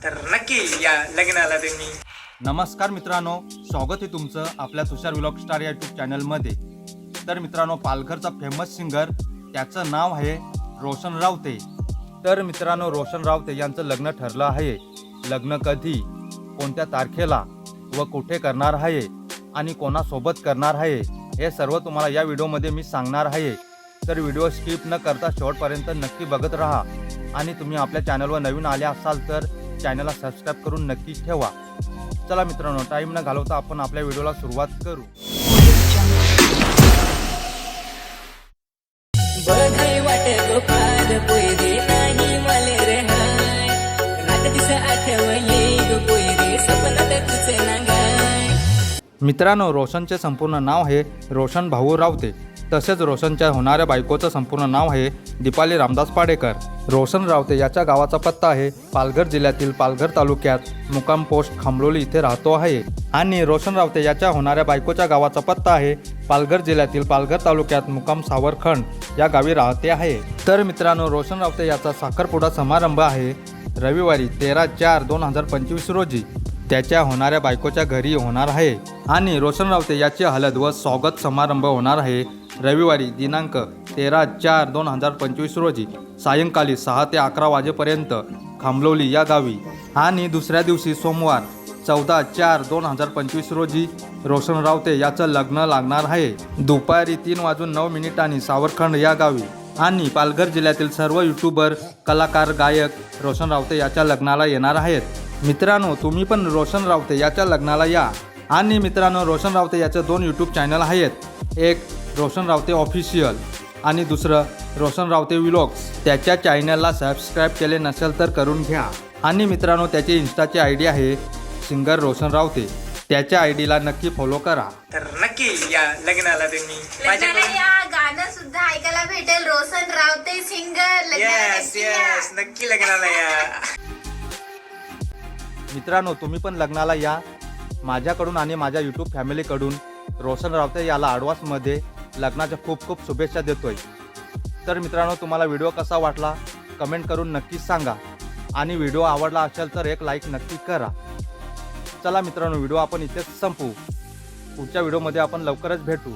तर नक्की या लग्नाला तुम्ही. नमस्कार मित्रांनो, स्वागत आहे तुमचं आपल्या तुषार व्लॉग स्टार या यूट्यूब चॅनलमध्ये. तर मित्रांनो, पालघरचा फेमस सिंगर त्याचं नाव आहे रोशन रावते. तर मित्रांनो, रोशन रावते यांचं लग्न ठरलं आहे. लग्न कधी, कोणत्या तारखेला व कुठे करणार आहे आणि कोणासोबत करणार आहे हे सर्व तुम्हाला या व्हिडिओमध्ये मी सांगणार आहे. तर व्हिडिओ स्किप न करता शेवटपर्यंत नक्की बघत राहा. आणि तुम्ही आपल्या चॅनलवर नवीन आले असाल तर चॅनलला सबस्क्राईब करून नक्की ठेवा. चला मित्रांनो, टाईम न घालवता आपण आपल्या व्हिडिओला सुरुवात करू. बधाई वाटे गोपाल पोयरे नाही मले रे हाय रात दिस आठवले गो पोयरे सपनात तुझे नागाय. मित्रांनो, रोशनचे संपूर्ण नाव आहे रोशन भाऊ रावते. तसेच रोशनच्या होणाऱ्या बायकोचं संपूर्ण नाव आहे दीपाली रामदास पाडेकर. रोशन रावते याच्या गावाचा पत्ता आहे पालघर जिल्ह्यातील पालघर तालुक्यात मुक्काम पोस्ट खामलोली इथे राहतो आहे. आणि रोशन रावते याच्या होणाऱ्या बायकोच्या गावाचा पत्ता आहे पालघर जिल्ह्यातील पालघर तालुक्यात मुक्काम सावरखंड या गावी राहते आहे. तर मित्रांनो, रोशन रावते याचा साखरपुडा समारंभ आहे रविवारी 13/4/2025 रोजी त्याच्या होणाऱ्या बायकोच्या घरी होणार आहे. आणि रोशन रावते याची हळद व स्वागत समारंभ होणार आहे रविवारी दिनांक 13/4/2025 रोजी सायंकाळी 6 ते 11 वाजेपर्यंत खामलोली या गावी. आणि दुसऱ्या दिवशी सोमवार 14/4/2025 रोजी रोशन रावते याचं लग्न लागणार आहे दुपारी 3:09 सावरखंड या गावी. आणि पालघर जिल्ह्यातील सर्व यूट्यूबर, कलाकार, गायक रोशन रावते याच्या लग्नाला येणार आहेत. मित्रांनो, तुम्ही पण रोशन रावते याच्या लग्नाला या. आणि मित्रांनो, रोशन रावते याचे 2 यूट्यूब चॅनल आहेत. एक रोशन रावते ऑफिशियल आणि दुसरं रोशन रावते व्लॉग्स. त्याच्या चॅनलला सबस्क्राईब केले नसेल तर करून घ्या. आणि मित्रांनो, त्याची इन्स्टाची आयडी आहे सिंगर रोशन रावते. त्याच्या आयडीला नक्की फॉलो करा. तर नक्की या लग्नाला तुम्ही. लग्नाला या, गाणं सुद्धा ऐकायला भेटेल रोशन रावते सिंगर. लग्नाला येस नक्की या. येस, नक्की लग्नाला या. मित्रांनो, तुम्ही पण लग्नाला या. माझ्याकडून आणि माझ्या यूट्यूब फॅमिलीकडून रोशन रावते याला ॲडव्हान्समध्ये लग्नाच्या खूप खूप शुभेच्छा देतोय. तर मित्रांनो, तुम्हाला व्हिडिओ कसा वाटला कमेंट करून नक्की सांगा. आणि व्हिडिओ आवडला असेल तर एक लाईक नक्की करा. चला मित्रांनो, व्हिडिओ आपण इथेच संपवू. पुढच्या व्हिडिओमध्ये आपण लवकरच भेटू.